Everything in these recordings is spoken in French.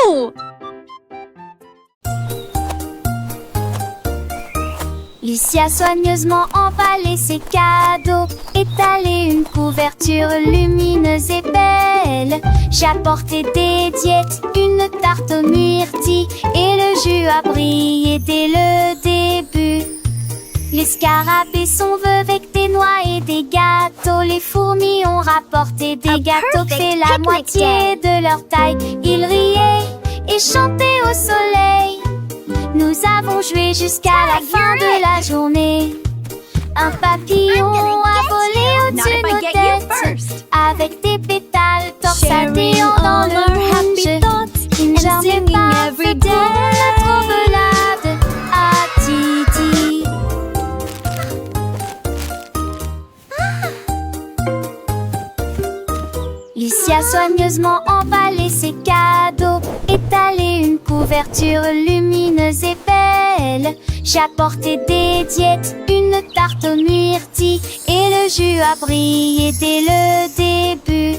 Oh! Lucie a soigneusement emballé ses cadeaux, étalé une couverture lumineuse et belle. J'ai apporté des diètes, une tarte aux myrtilles, et le jus a brillé dès le début. Les scarabées sont vœux avec des noix et des gâteaux. Les fourmis ont rapporté des gâteaux, fait la moitié de leur taille. Ils riaient et chantaient au soleil. Nous avons joué jusqu'à la fin de la journée. Un papillon a volé au-dessus de nos têtes, avec des pétales torsadillants dans le rouge. Une journée parfaite pour notre balade à Titi. Lucie a soigneusement emballé ses cadeaux, étalé une couverture lumineuse et belle. J'ai apporté des diètes, une tarte aux myrtilles, et le jus a brillé dès le début.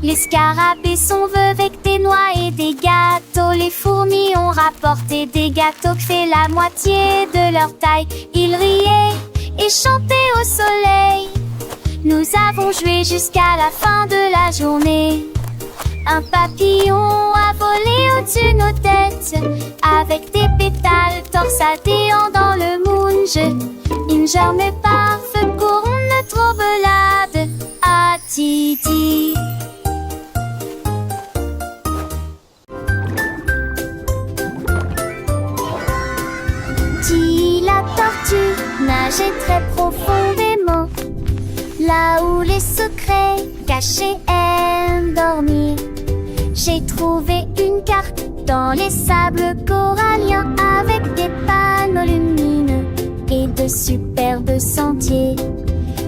Les scarabées sont vœux avec des noix et des gâteaux. Les fourmis ont rapporté des gâteaux, fait la moitié de leur taille. Ils riaient et chantaient au soleil. Nous avons joué jusqu'à la fin de la journée. Un papillon a volé au-dessus de nos têtes, avec des pétales torsadillants dans le moonge. Une journée parfaite pour notre balade à Titi. Dit la tortue nageait très profondément, là où les secrets cachés aiment dormir. J'ai trouvé une carte dans les sables coralliens, avec des panneaux lumineux et de superbes sentiers.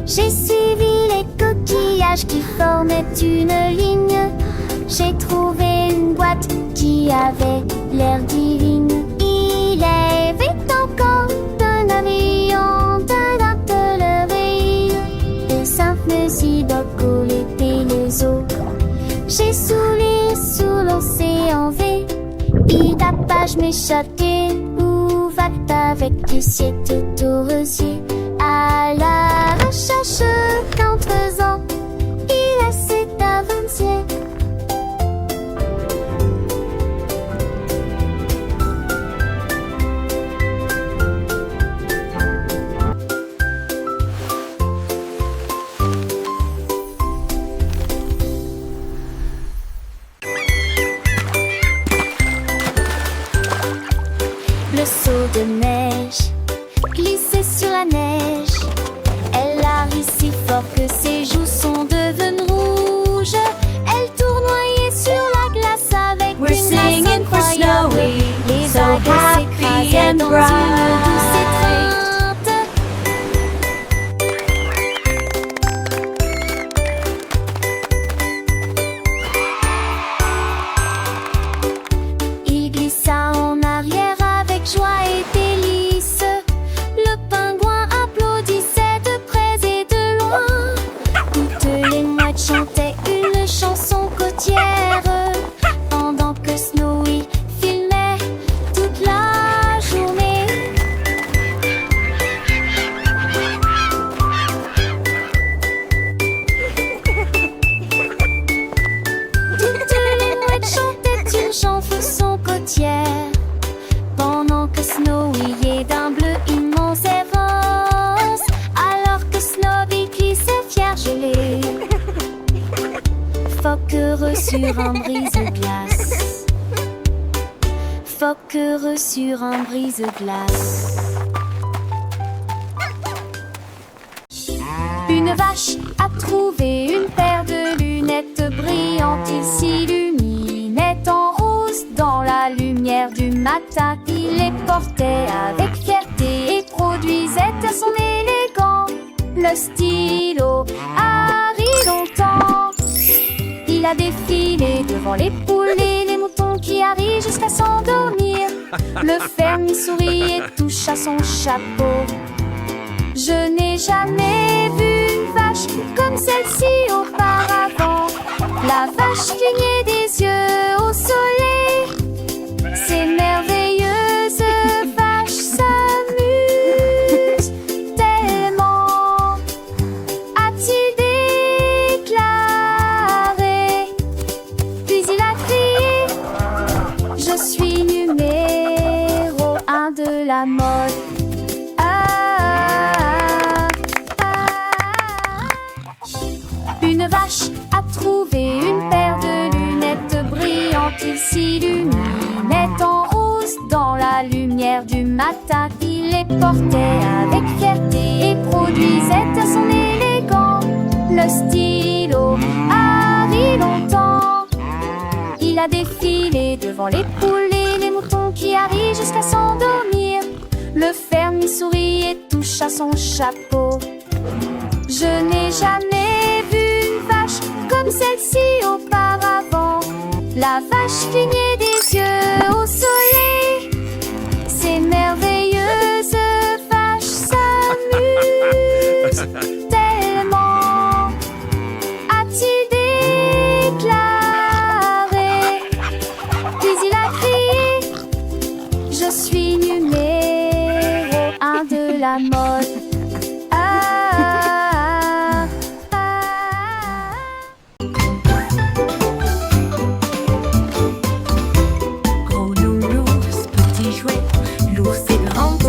J'ai suivi les coquillages qui formaient une ligne. J'ai trouvé une boîte qui avait l'air divine. Il y avait encore un avion, d'un televeille, des simples idoles et les eaux. J'ai souri sous l'océan V, Idapage m'échappait, où va-t-elle avec du ciel tout au rosier? À la recherche qu'en faisant, il a cet avancier. Le seau de neige glissait sur la neige. Elle a ri si fort que ses joues sont devenues rouges. Elle tournoyait sur la glace avec We're une masse singing for incroyable. Snowy, Les so vagues happy s'écrasaient and dans bright. une douce étreinte. Il glissa en arrière avec joie et délice. Le pingouin applaudissait de près et de loin. Toutes les mouettes chantaient une chanson côtière, pendant que Snowy filmait toute la journée. Toutes les mouettes chantaient une chanson côtière, pendant que Snowy est d'un bleu immense et rose, alors que Snowy glissait fier gelé. Phoque heureux sur un brise-glace. Phoque heureux sur un brise-glace. Une vache a trouvé une paire de lunettes brillantes. Il s'illuminait en rose dans la lumière du matin. Il les portait avec fierté et produisait à son élégant le stylo Harry longtemps. Il a défilé devant les poules et les moutons qui arrivent jusqu'à s'endormir. Le fermier sourit et toucha son chapeau. Je n'ai jamais vu une vache comme celle-ci auparavant. La vache clignait des yeux au soleil la mode. Une vache a trouvé une paire de lunettes brillantes. Il s'illuminait en rose dans la lumière du matin. Il les portait avec fierté et produisait à son élégant le stylo Harry longtemps. Il a défilé devant les poules et les moutons qui arrivent jusqu'à s'endormir. Le fermier sourit et touche à son chapeau. Je n'ai jamais vu une vache comme celle-ci auparavant. La vache clignait des yeux au soleil. Ces merveilleuses vaches s'amusent tellement, a-t-il déclaré. Puis il a crié: je suis numéro 1 de la mode.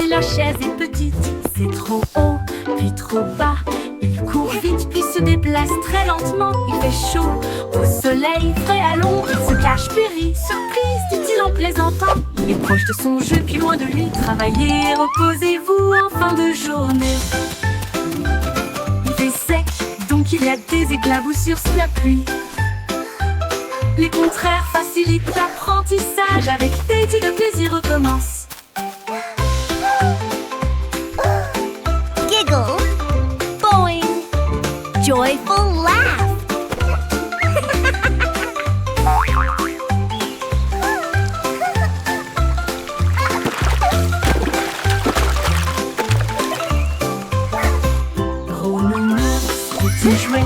La chaise est petite, c'est trop haut, puis trop bas. Il court vite, puis se déplace très lentement. Il fait chaud, au soleil, frais à l'ombre. Il se cache, périt, surprise, dit-il en plaisantant. Il est proche de son jeu, puis loin de lui. Travaillez, reposez-vous en fin de journée. Il fait sec, donc il y a des éclaboussures sous la pluie. Les contraires facilitent l'apprentissage. Avec Teddy, le plaisir recommence. Giggle, boing, joyful laugh. Gros nounours, petit jouet,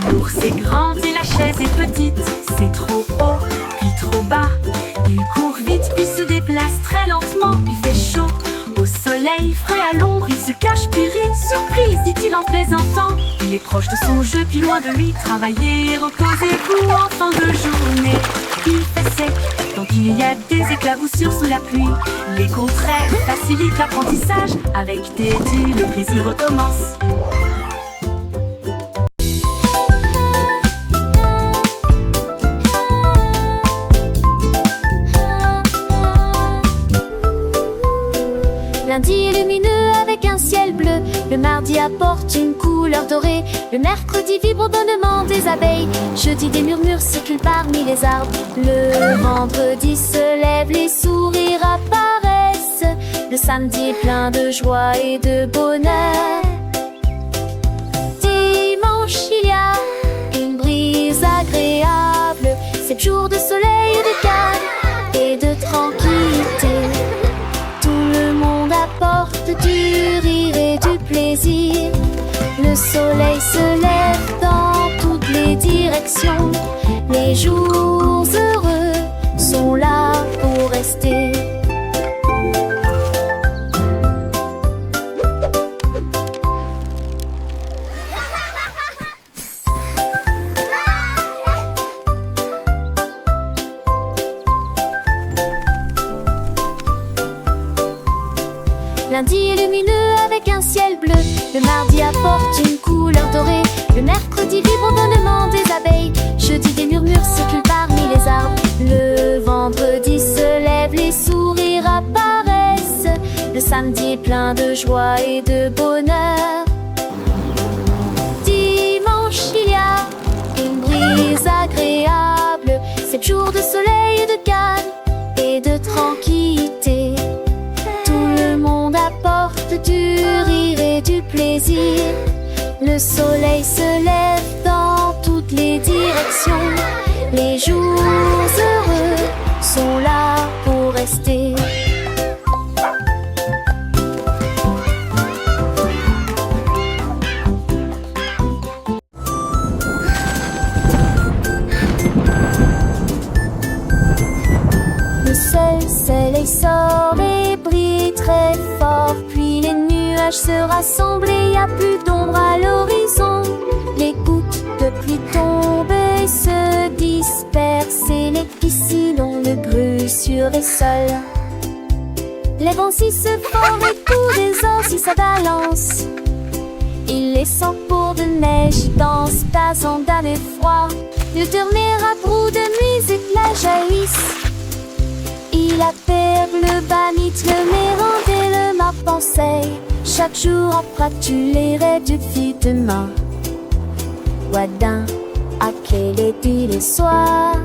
l'ours est grand et la chaise est petite. C'est trop haut, puis trop bas. Il court vite, puis se déplace très lentement. Il fait chaud, au soleil, frais à l'ombre. Il se cache, puis rit, surprise, dit-il en plaisantant. Il est proche de son jeu, puis loin de lui. Travaillez, reposez-vous en fin de journée. Il fait sec, donc il y a des éclaboussures sous la pluie. Les contraires facilitent l'apprentissage. Avec Teddy, le plaisir recommence. Lundi lumineux avec un ciel bleu. Le mardi apporte une couleur dorée. Le mercredi vibre au bonnement des abeilles. Jeudi des murmures circulent parmi les arbres. Le vendredi se lève, les sourires apparaissent. Le samedi est plein de joie et de bonheur. Dimanche il y a une brise agréable. 7 jours de soleil et de calme et de tranquillité. Apporte du rire et du plaisir. Le soleil se lève dans toutes les directions. Les jours heureux sont là pour rester. Lundi est lumineux avec un ciel bleu. Le mardi apporte une couleur dorée. Le mercredi vibre au bonnement des abeilles. Jeudi des murmures circulent parmi les arbres. Le vendredi se lève, les sourires apparaissent. Le samedi est plein de joie et de bonheur. Dimanche il y a une brise agréable. 7 jours de soleil et de calme et de tranquillité. Apporte du rire et du plaisir. Le soleil se lève dans toutes les directions. Les jours heureux sont là pour rester. Le soleil sort et brille très fort. Puis les nuages se rassemblent et y a plus d'ombre à l'horizon. Les gouttes de pluie tombent et se dispersent et les piscines ont le bruit sur les sols. Les vents si se forment et tous les ans si ça balance. Il les sent pour de neige, danse, passant d'un effroi. Le dernier à de musique la jaillisse. Il appelle le banit, le mérande et le m'a pensé. Chaque jour en pratique les rêves depuis demain. Wadin, à quel est les soirs.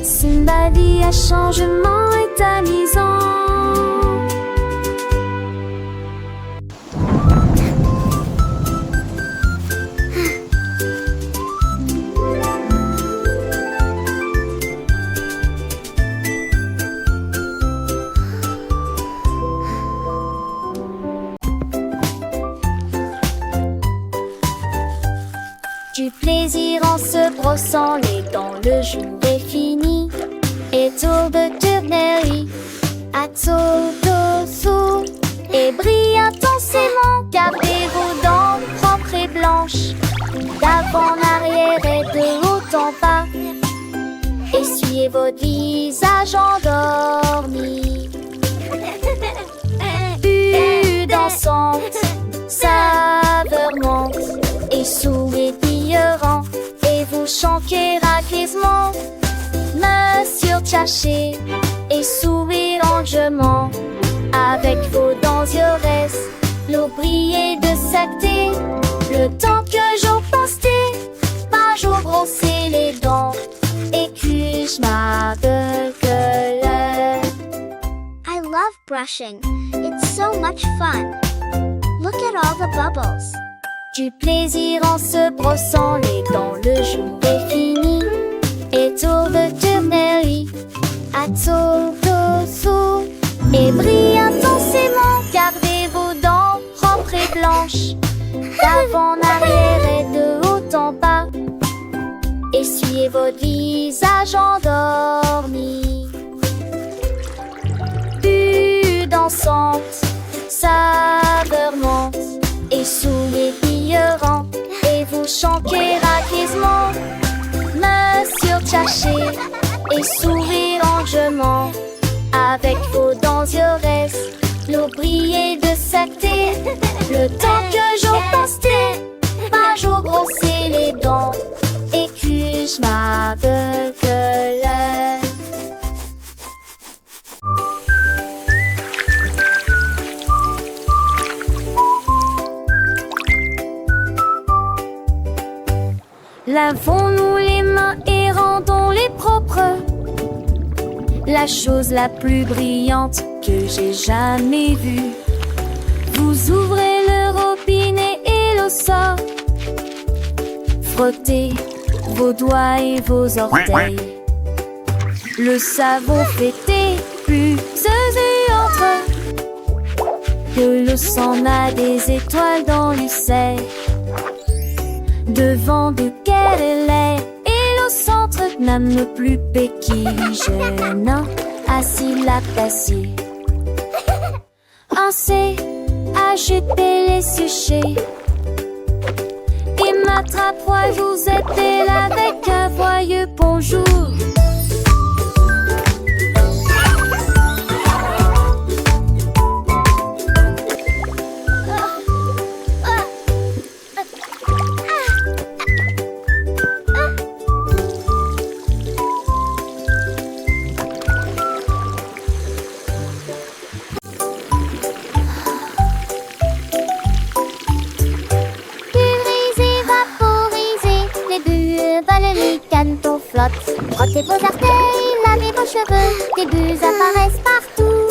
Simba dit un changement est amusant. Du plaisir en se brossant les dents, le jour est fini. Et tour de tournerie, à tour d'ossou. Et brille intensément, gardez vos dents propres et blanches. D'avant en arrière et de haut en bas. Essuyez votre visage endormi. Vue dansante, saveur monte. Et sourire brillant, et vous chantez raquisement. Main surchargée et sourire lentement. Avec vos dents yores, l'eau brillait de sacté. Le temps que j'en postais, pas jour brosser les dents. Et que je m'appelle. I love brushing. It's so much fun. Look at all the bubbles. Du plaisir en se brossant les dents, le jour est fini. Et tour de tournerie, à tour d'ossou. Et brille intensément, gardez vos dents propres et blanches. D'avant en arrière et de haut en bas. Essuyez votre visage endormi. Vue dansante, saveur monte. Et sourire brillant, et vous chantez raquisement. Main surchargée et sourire lentement. Avec vos dents yores, l'eau brillait de sacté. Le temps que j'en postais, pas jour brosser les dents. Et que je m'aveugle. Lavons-nous les mains et rendons-les propres. La chose la plus brillante que j'ai jamais vue. Vous ouvrez le robinet et l'eau sort. Frottez vos doigts et vos orteils. Le savon fait des bulles et entre. Que l'eau s'en a des étoiles dans l'ucelle. Devant duquel elle est, et au centre n'aime plus béquille jeune, assis la passée. Ainsi, agitez les sujets, et m'attrape, vous êtes là avec un joyeux bonjour. Frottez vos orteils, lavez vos cheveux, des bulles apparaissent partout.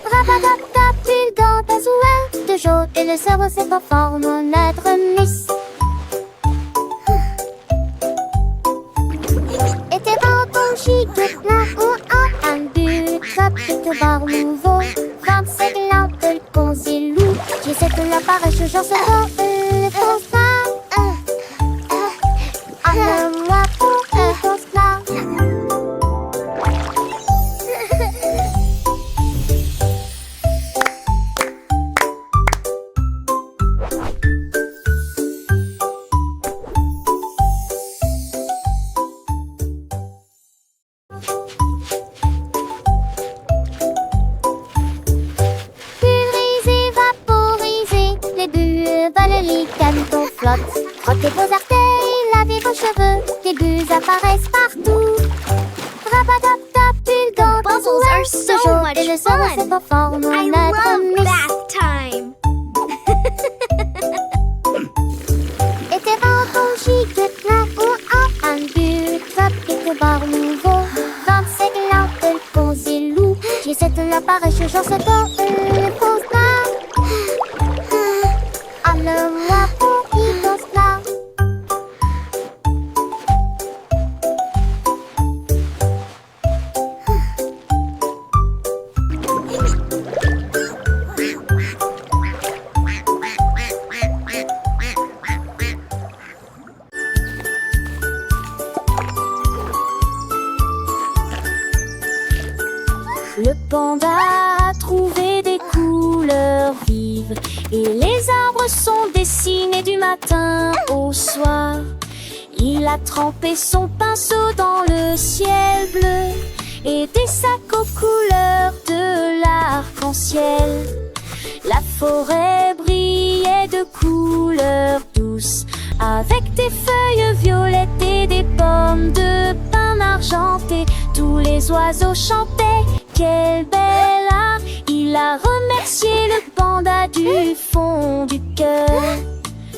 Rabatata, pulgant, azouin, de jaune et le cerveau se conforme au notre miss. Et tes bâtons gigotent plein ou en un but, chapitre bar nouveau. 25 lampes de consilou, j'essaie de l'apparaître, j'en sais pas, le constat. Moi pour le constat. Ils apparaissent partout. Rapadaptap, ils dansent. Bubbles are so toujours. much Et le sang fun. c'est pas fort. Nous I notre love miss. bath time. Et tes vents giga plein ou en un but. Top et tes bars nouveaux. 25 lampes, posez loup. J'essaie de l'apparaître, je genre c'est pas une fausse là. Ah, le moi pour qui danse là. Le panda a trouvé des couleurs vives et les arbres sont dessinés du matin au soir. Il a trempé son pinceau dans le ciel bleu et des sacs aux couleurs de l'arc-en-ciel. La forêt brillait de couleurs douces avec des feuilles violettes et des pommes de pin argentées. Tous les oiseaux chantaient. Quel bel art! Il a remercié le panda du fond du cœur.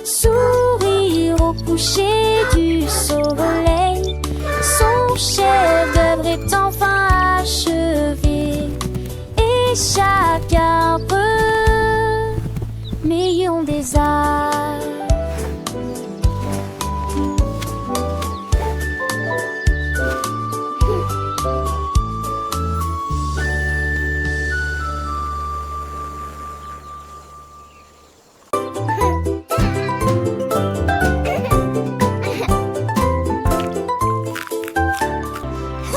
Sourire au coucher du soleil. Son chef-d'œuvre est enfin achevé. Et chaque arbre million des arts.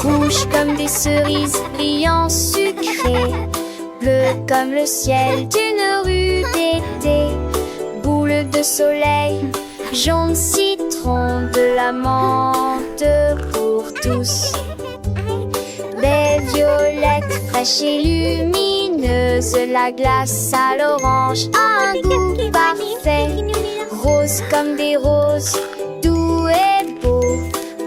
Rouge comme des cerises, brillant sucré, bleu comme le ciel d'une rue d'été, boule de soleil, jaune citron, de la menthe pour tous. Belle violette, fraîche et lumineuse, la glace à l'orange, un goût parfait, rose comme des roses, doux et beau.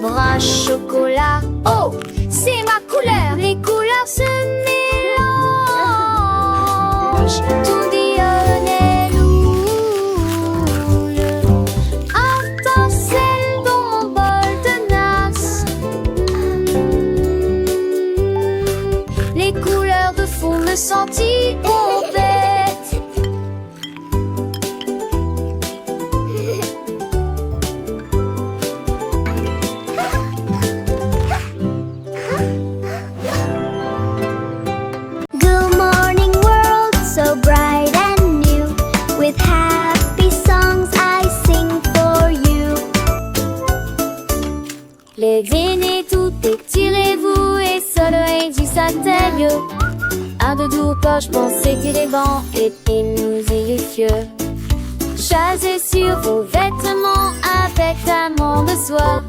Brun chocolat, oh, c'est ma couleur. Les couleurs se mélangent. Tout dionne loule. Étincelle dans mon bol de nasse. Les couleurs de fond me sentir bête. Les aînés, tout étirez-vous et soleil du satellite. Un de doux poche, pensez tirer vent et nous ayez fieux. Chasez sur vos vêtements avec amont de soie.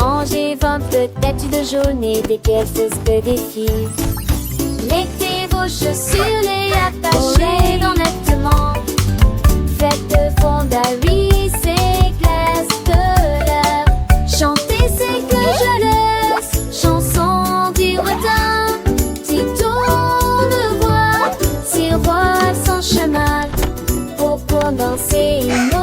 Angers, vin, peut-être de jaune et des quelques que des filles. Mettez vos chaussures et attachez dans nettement. Faites de fondaries, c'est glace de l'air. Chantez, c'est que je laisse. Chanson du retard. Si tourne voix, si voix sans chemin. Pour danser une Wow.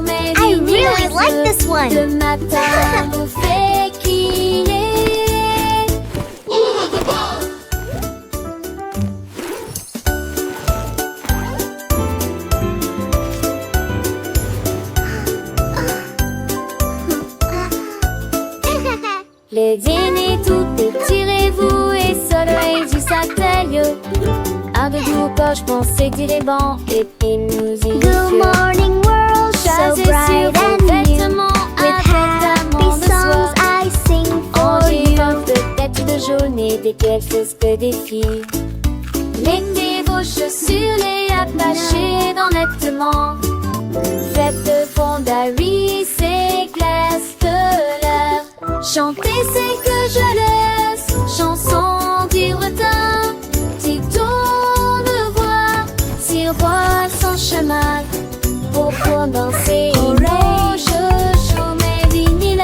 mais I really like this one. le matin nous fait crier. Les aînés, tout étirez-vous et soleil du satellite. Un de doux poche, pensez tirer banc et nous y Good morning world, so Chasez bright sur vos and new. vêtements With avec happy amont de songs soie. I sing for Angers, you. vin, peut-être de jaune et des quelques que des filles. Mettez vos chaussures et attachez dans nettement. Faites de fondaries, c'est glace de l'air. Chantez, c'est que je laisse. Chanson du retard. Si tourne voix, si voix sans chemin. Pour danser une rouge, chaud mais vinyle.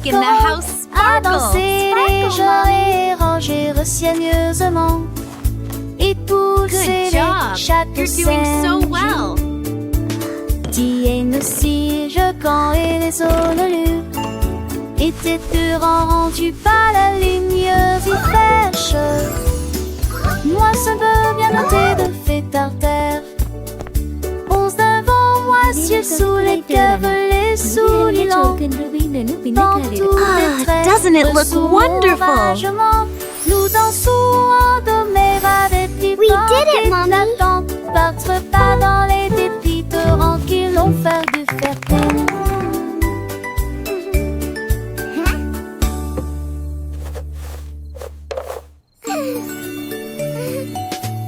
making the house à sparkle. danser les gens et ranger soigneusement et pousser Good job. les chattes You're doing so well. Tienne aussi, je quand et les sonolus étaient rendus par la lumineuse et fraîche. Moi, ça peut bien noter de fait par terre. 11 devant moi, ciel sous les cœurs, les souliers longs. Dans tous les traits, doesn't it look dessous wonderful? l'oragement, nous dansons en doméra des petits We did it, bancs Mommy. éclatants, battre pas dans les dépits torrents qui l'ont fait du fertile.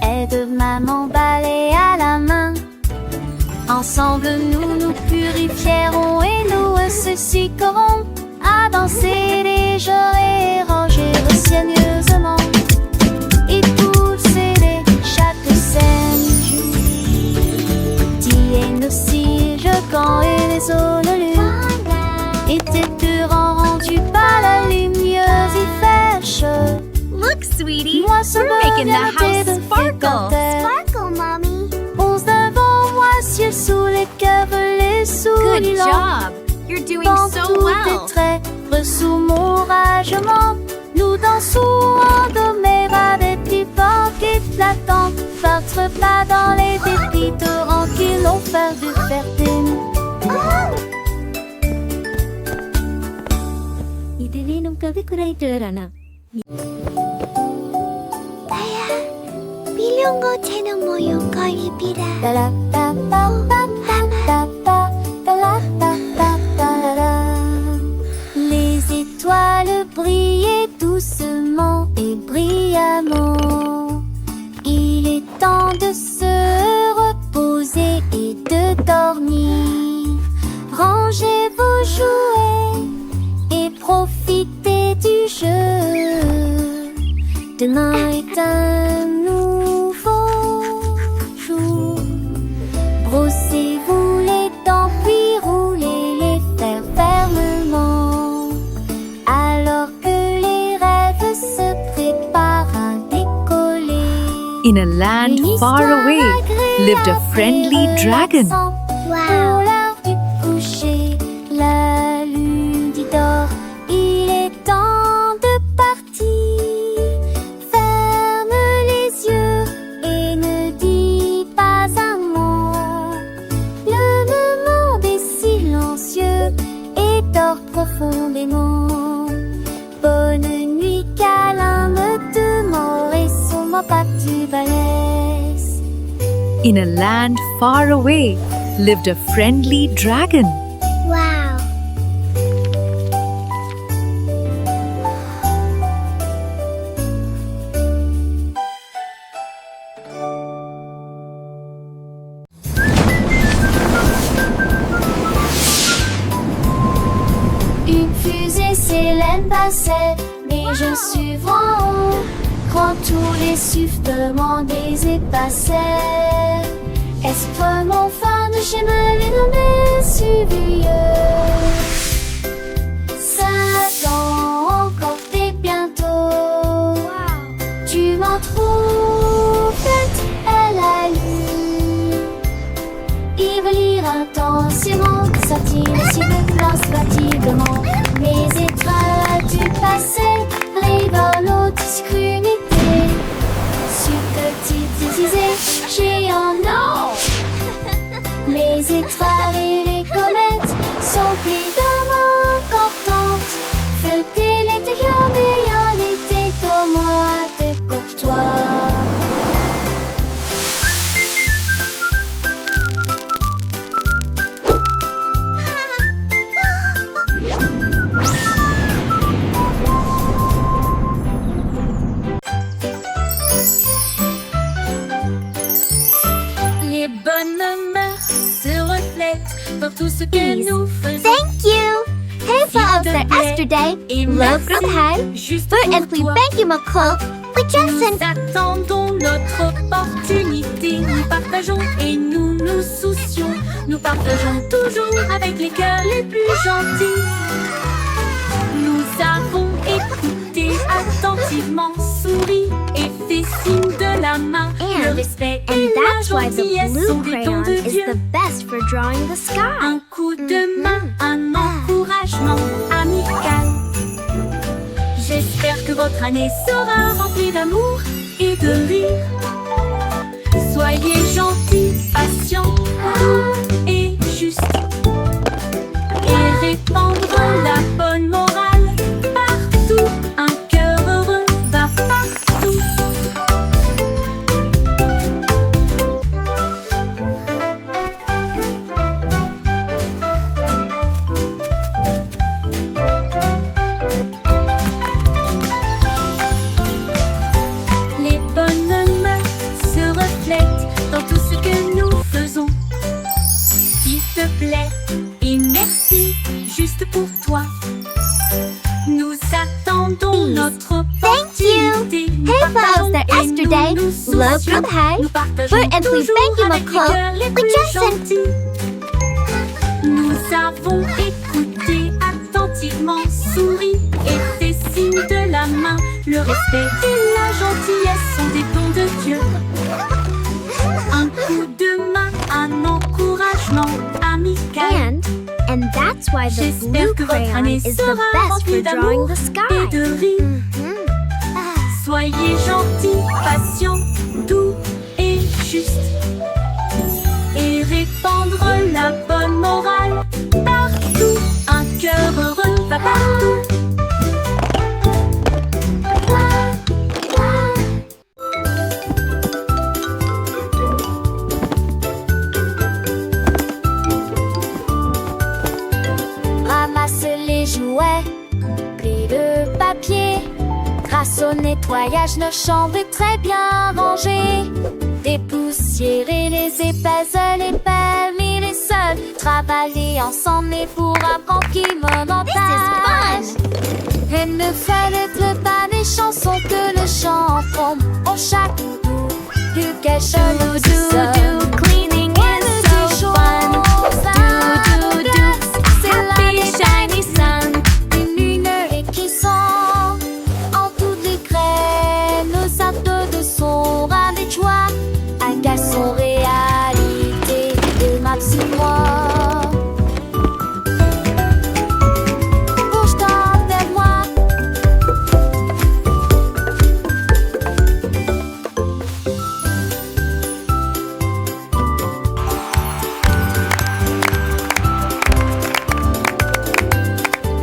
Aide maman balai à la main. Ensemble nous nous purifierons et nous associerons à danser les jours et ranger soigneusement et pousser les chattes saines. Tienne aussi, je quand et les sonolus étaient rendus par la lumineuse et fraîche. Look, sweetie, Moi, ce we're making the bonheur house de sparkle. Sparkle, Mommy. 11 devant moi, ciel sous les cœurs, les Good souliers longs. job. You're doing Dans so tous well. tes traits, sous mon ragement, nous dansons en doméra des petits bancs éclatants, battre pas dans les dépits torrents qui l'ont fait du fertile. 빌려온 채는 모형과 예비라. Les étoiles brillaient doucement et brillamment. Il est temps de se reposer et de dormir. Rangez vos jouets et profitez du jeu. Demain est un nouveau jour. Brossez-vous les dents puis roulez les fers fermement. Alors que les rêves se préparent à décoller. In a land Une far histoire away lived a agréable friendly et dragon. relaxante. Wow. Pour l'heure du coucher, la lune dit d'or, il est temps de partir. Ferme les yeux et ne dis pas un mot. Le monde est silencieux et dort profondément. Bonne nuit, câlin, me demeure et sous mon pas tu balaises. In a land far away lived a friendly dragon. Wow. Une fusée s'élève passait, mais je suis en haut. Quand tous les sifflements des épassaient, est-ce que mon phare de chemin est nommé Suvieux? Satan, encore t'es bientôt. Tu m'en trouves bête, elle a lu. Il veut lire intensément, sortir si le lance fatiguement. Mes étoiles as-tu passé, rigolo, discrimité. Sur petite disais, géant, non. Les étoiles et les comètes sont évidemment importantes. Feuilleter l'intérieur, mais en été comme moi, t'es courtois. Les bonnes mœurs se reflètent dans tout ce que nous faisons. Thank you. Hej för oss är yesterday. Et Love from merci hej. juste För pour en fly toi. thank you McCall. We just Nous attendons notre opportunité. Nous partageons et nous nous soucions. Nous partageons toujours avec les cœurs les plus gentils. attentivement sourit et fait signe de la main. Le respect et la That's why the gentillesse sont blue des dons crayon de is Dieu. the best for drawing the sky. Un coup de main, un encouragement amical. J'espère que votre année sera remplie d'amour et de rire. Soyez gentils, patients, doux et justes. Et répandre la bonne morale partout. Un cœur heureux va partout. Les bonnes mœurs se reflètent dans tout ce que nous faisons. S'il te plaît et merci, juste pour toi. Nous attendons notre opportunité. Nous Hey, partageons folks, that et yesterday, nous nous love soucions. from Hey, Nous partageons and we toujours thank you, avec les McCall. cœurs les We plus just said- gentils. Nous avons écouté attentivement, souri et fait signe de la main. Le respect et la gentillesse sont des dons de Dieu. Un coup de main, un encouragement amical. And that's why the J'espère blue que votre crayon année is the sera best remplie for drawing d'amour the et sky. de rire. Soyez gentils, patients, doux et justes. Et répandre la bonne morale partout. Un cœur heureux va partout. Ramasse les jouets, plie le papier. Grâce au nettoyage, nos chambres est très bien rangées. Dépoussiérer les épaisseurs, les permis, les sols. Travailler ensemble et pour apprendre qui me montage. Et ne fallait pas des chansons que le chanteront. On chaque bout du cache le Do cleaning is so fun. Do c'est happy la shiny sun. une lumière qui sent en toutes les graines, nos sables de son ras des joies, un garçon réalité de ma petite moi. Bouge-toi vers moi.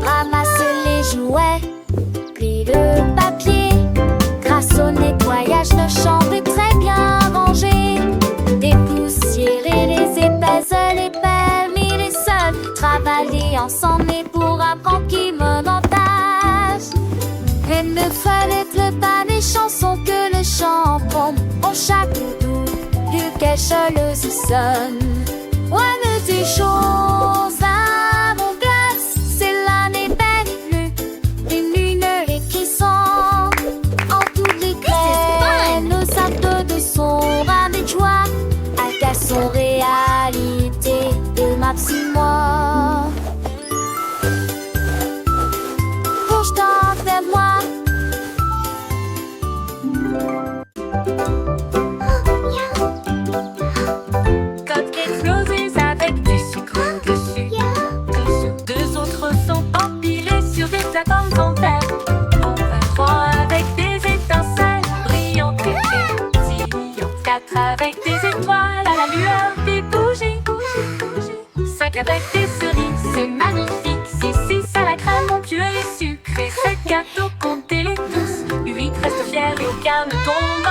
Ramasse les jouets, plie le papier. Grâce au nettoyage, nos chambres est très bien rangées. Dépoussiérer les épaisseurs, les permis, les sols. Travailler ensemble et pour apprendre qui me montage. Et ne fallait pas des chansons que le chanteront. On chaque bout du cache le sonne. Ouais, mais des choses à mon glace, c'est l'année belle, une lumière qui sent en toutes les graines, nos sables de son ras des joies, un garçon réalité de ma petite moi. Bouge-toi vers moi. Côte explosée avec du sucre dessus. Deux autres sont empilés sur des plateformes en terre. Enfin, trois avec des étincelles brillantes et pétillantes. Quatre avec des étoiles à la lueur des bougies. Cinq avec des cerises, c'est magnifique. Six à la crème onctueuse et sucrée. Sept gâteaux, comptez-les tous. Huit restent fiers et aucun ne tombe